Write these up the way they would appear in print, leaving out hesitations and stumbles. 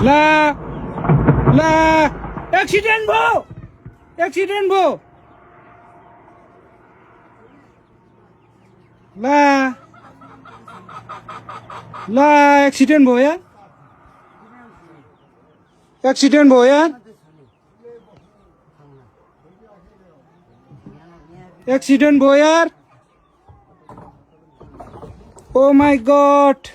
ला ला एक्सिडेन्ट भयो ला ला एक्सिडेन्ट भयो यार एक्सिडेन्ट भयो यार ओ माय गॉड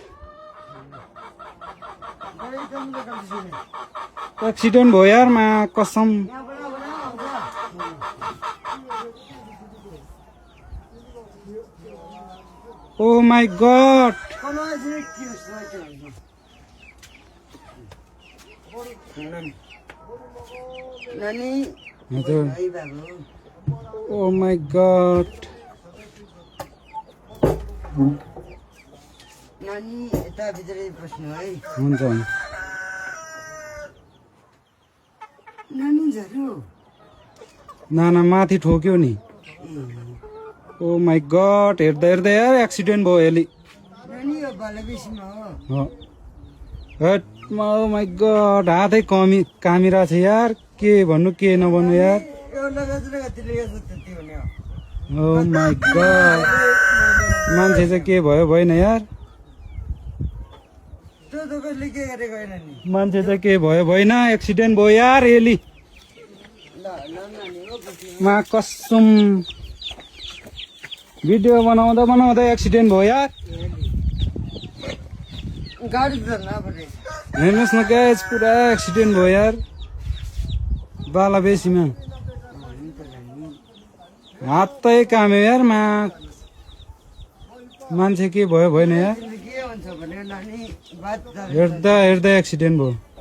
एक्सिडेन्ट भयो यार मा कसम oh my God oh my God नानी यता भित्रै बस्नु है हुन्छ नानी झर्नु नाना माथि ठोक्यो नि ओ माय गॉड हेर्दा हेर्दा यार एक्सिडेन्ट भयो यसले नानी यो बालबेसीमा हो ओ माय गॉड हातै कामिरा छ यार के भन्नु के नभन्नु यार ओ माय गॉड मान्छे चाहिँ के भयो भएन यार मान्छे चाहिँ के भयो भएन एक्सिडेन्ट भयो यार यसले मा कसम भिडियो बनाउँदा बनाउँदा एक्सिडेन्ट भयो यार हेर्नुहोस् न गाइस पुरा एक्सिडेन्ट भयो यार बालाबेसीमा हातै काम्यो यार मान्छे के भयो भएन यार हेर्दा हेर्दा एक्सिडेन्ट भयो